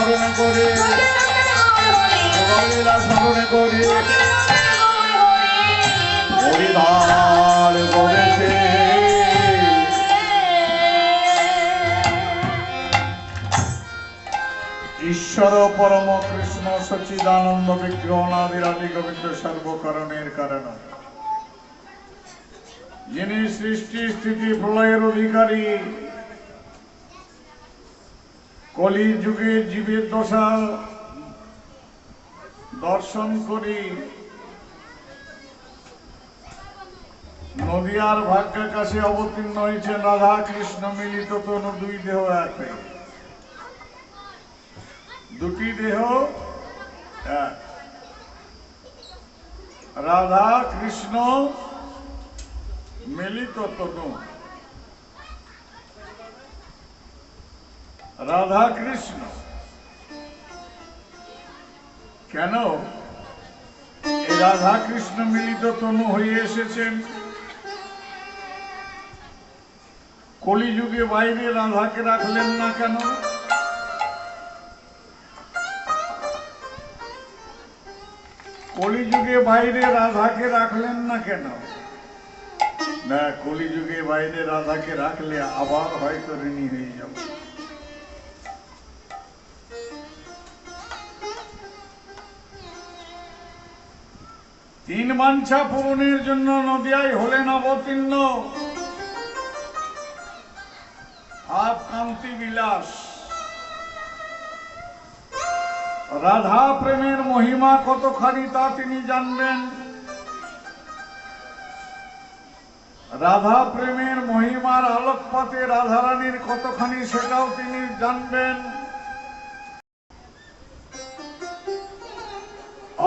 স্মরণ করে লীলা স্মরণ করে পরিধান করেছে ঈশ্বর পরম কৃষ্ণ সচ্চিদানন্দ বিগ্রহ নাদিরাদি গোবিন্দ সর্বকারণের কারণ, যিনি সৃষ্টি স্থিতি প্রলয়ের অধিকারী, কলি যুগে জীবের দশা দর্শন করি নদিয়ার ভাগ্যাকাশে অবতীর্ণ হয়েছে রাধা কৃষ্ণ মিলিত তনু, দুই দেহ এক, দুটি দেহ এক, রাধা কৃষ্ণ মিলিত তনু। রাধা কৃষ্ণ কেন এই রাধা কৃষ্ণ মিলিত তনু হয়ে এসেছেন? কলিযুগে বাইরে রাধাকে রাখলেন না কেন? কলিযুগে বাইরে রাধাকে রাখলেন না কেন? না, কলিযুগে বাইরে রাধাকে রাখলে আবার হয়তো ঋণী হয়ে যাব। তিন বাঞ্ছা পূরণের জন্য নদিয়ায় হলেন অবতীর্ণ আপ কান্তি বিলাস। রাধা প্রেমের মহিমা কতখানি তা তিনি জানবেন। রাধা প্রেমের মহিমার আলোকপাতে রাধারানীর কতখানি সেটাও তিনি জানবেন।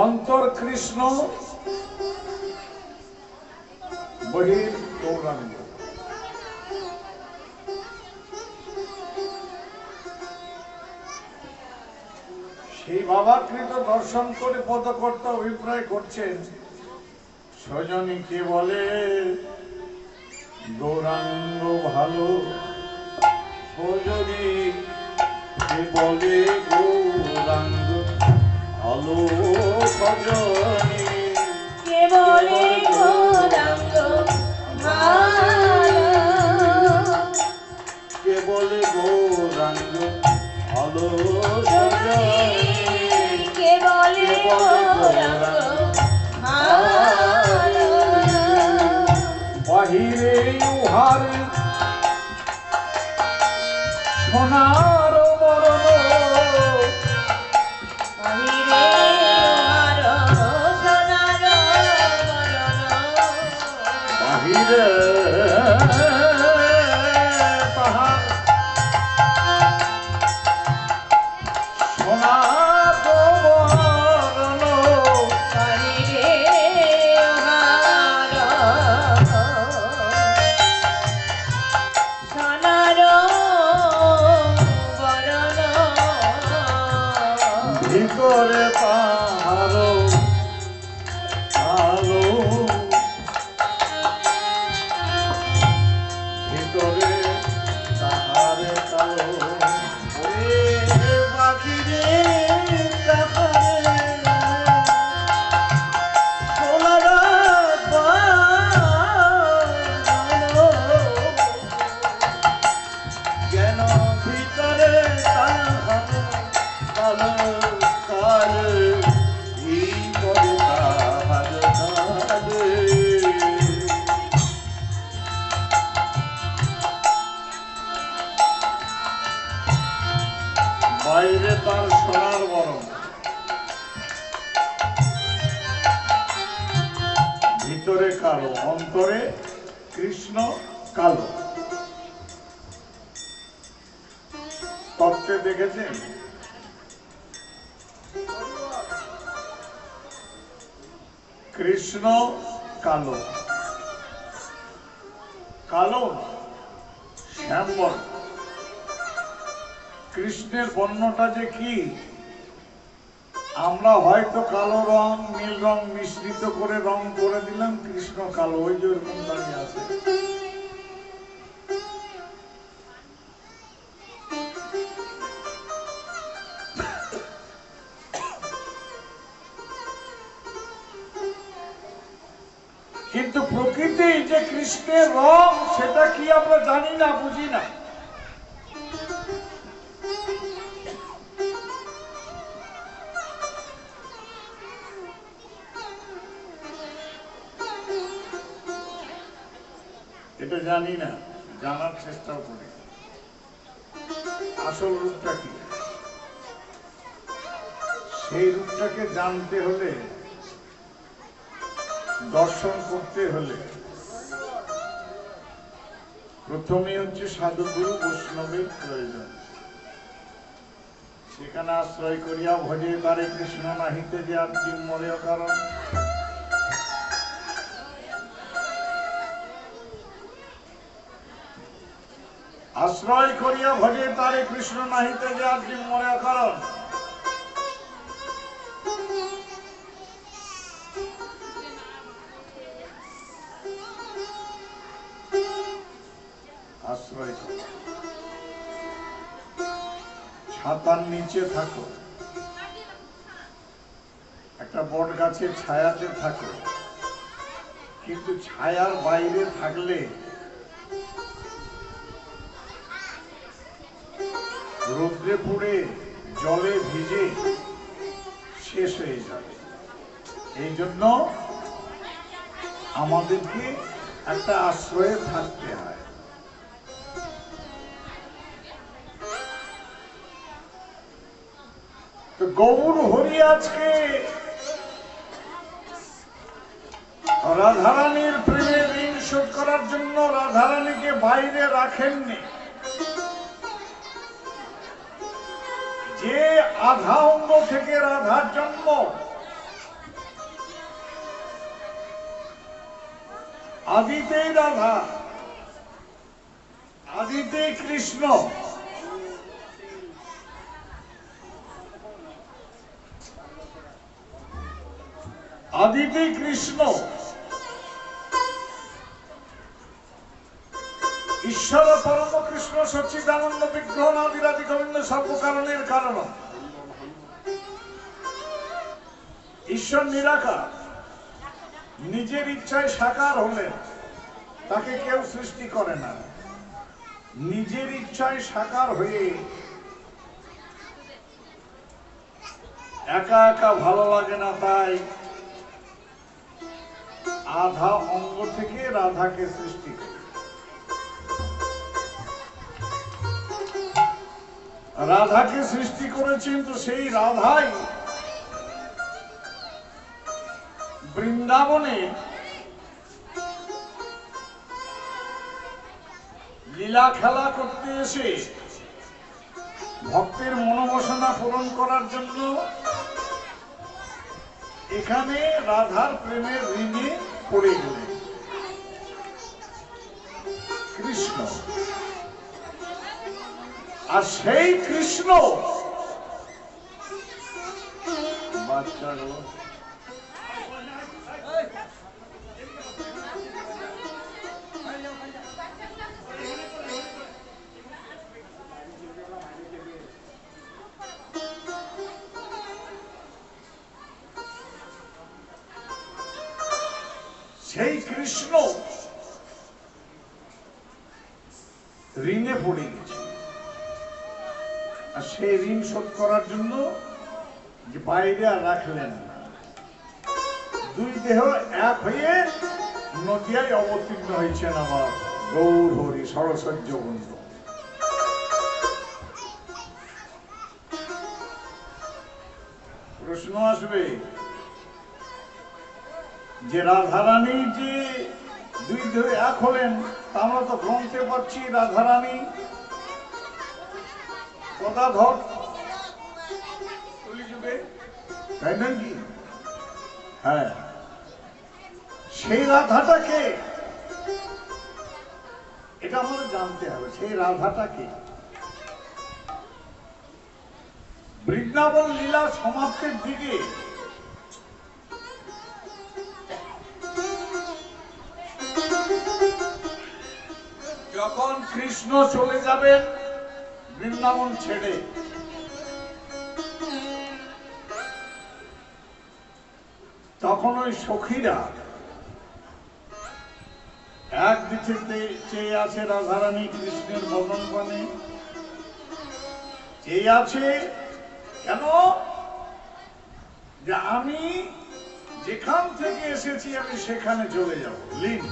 অন্তর কৃষ্ণ, বহির গৌরাঙ্গ। সেই ভাবাকৃত দর্শন করে পদকর্তা অভিপ্রায় করছেন, স্বজনীকে বলে গৌরাঙ্গ ভালো, স্বজনীকে বলে গৌরাঙ্গ ভালো, স্বজনী কে বলে গৌরাঙ্গ ভালো, কে বলে গৌরাঙ্গ ভালো, কে বলে গৌরাঙ্গ ভালো। বাহিরে উহার সোনার বরণ, বাহিরে উহার সোনার বরণ, বাহিরে তাহার সোনার বরণ, বাহিরে উহার সোনার বরণ, ভিতরে তাহার আলো, ভিতরে তাহার কালো, বাহিরে তাহার সোনার বরণ, কেন ভিতরে তাহার কালো কালো, ভিতরে তাহার কালো, বাইরে তার সোনার বরণ, ভিতরে কালো, অন্তরে কৃষ্ণ কালো। তত্ত্বে দেখেছেন কৃষ্ণ কালো, কালো শ্যামবর্ণ। কৃষ্ণের বর্ণটা যে কি, আমরা হয়তো কালো রং নীল রং মিশ্রিত করে রং করে দিলাম, কৃষ্ণ কালো, ওই যে ওরকম দাঁড়িয়ে আছে। যে কৃষ্ণের রং সেটা কি আমরা জানি না, বুঝি না। এটা জানি না, জানার চেষ্টাও করি আসল রূপটা কি। সেই রূপটাকে জানতে হলে, দর্শন করতে হলে প্রথমে হচ্ছে সাধুগুরু বৈষ্ণবের প্রয়োজন। সেখানে আশ্রয় করিয়া ভজে তারে কৃষ্ণ নাহিতে যে আর মরে কারণ। আশ্রয় করিয়া ভজে তারে কৃষ্ণ নাহিতে যে আর মরে কারণ। আশ্রয় করো, ছাতার নিচে থাকো, একটা বট গাছের ছায়াতে থাকো, কিন্তু ছায়ার বাইরে থাকলে রোদ্রে পুড়ে জলে ভিজে শেষ হয়ে যাবে। এই জন্য আমাদেরকে একটা আশ্রয়ে থাকতে হয়। তো গৌর হরি আজকে রাধারানীর প্রেমে ঋণ শোধ করার জন্য রাধারানীকে বাইরে রাখেননি। যে আধা অঙ্গ থেকে রাধার জন্ম, আদিতেই রাধা, আদিতেই কৃষ্ণ। আদিতেই কৃষ্ণ, ঈশ্বর পরম কৃষ্ণ সচ্চিদানন্দ বিগ্রহ আদিরাদি গোবিন্দ সর্বকারণের কারণ। ঈশ্বর নিরাকার, নিজের ইচ্ছায় সাকার হলেন, তাকে কেউ সৃষ্টি করে না। নিজের ইচ্ছায় সাকার হয়ে একা একা ভালো লাগে না, তাই আধা অঙ্গ থেকে রাধাকে সৃষ্টি করে। রাধাকে সৃষ্টি করেছেন, তো সেই রাধাই বৃন্দাবনে লীলা খেলা করতে এসে ভক্তের মনোবাসনা পূরণ করার জন্য এখানে রাধার প্রেমের ঋণে পড়ে গেলেন কৃষ্ণ। আর সেই কৃষ্ণ বাচ্চাগুলো সেই কৃষ্ণ ঋণে পড়ে গেছে। আর সেই ঋণ শোধ করার জন্য যে বাইরে আর রাখলেন না, দুই দেহ এক হয়ে নদিয়ায় অবতীর্ণ হয়েছেন আমার গৌর হরি সরসজ্জ বন্ধু। প্রশ্ন আসবে যে রাধারানী যে দুই দেহ এক হলেন, আমরা তো গ্রন্থে পাচ্ছি রাধারানী গদাধর কলিযুগে, তাই না কি? হ্যাঁ, সেই রাধাটাকে, এটা আমাদের জানতে হবে, সেই রাধাটাকে। বৃন্দাবন লীলা সমাপ্তির দিকে যখন কৃষ্ণ চলে যাবেন বৃন্দাবন ছেড়ে, তখন ওই সখীরা এক দৃষ্টিতে চেয়ে আছে রাধারানী কৃষ্ণের বদন পানে, চেয়ে আছে কেন? যে আমি যেখান থেকে এসেছি আমি সেখানে চলে যাব, লীন।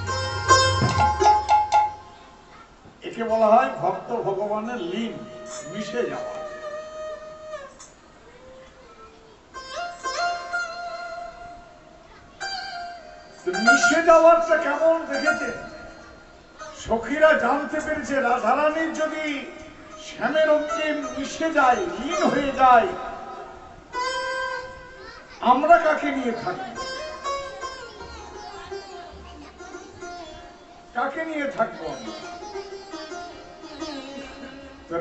একে বলা হয় ভক্ত ভগবানের লীন, মিশে যাওয়া। মিশে যাওয়ারটা কেমন দেখেছে? সখীরা জানতে পেরেছে রাধারানীর যদি শ্যামের অঙ্গে মিশে যায়, লীন হয়ে যায়, আমরা কাকে নিয়ে থাকি? কাকে নিয়ে থাকবো?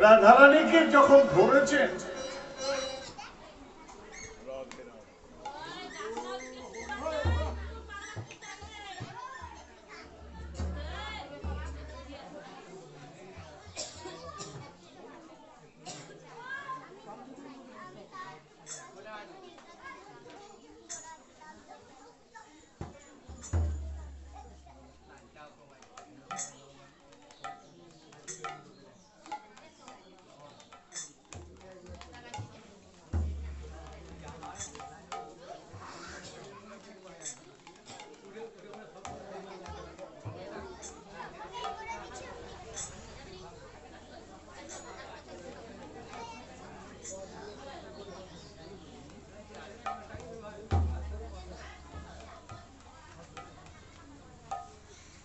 রাধারানীকে যখন ধরেছেন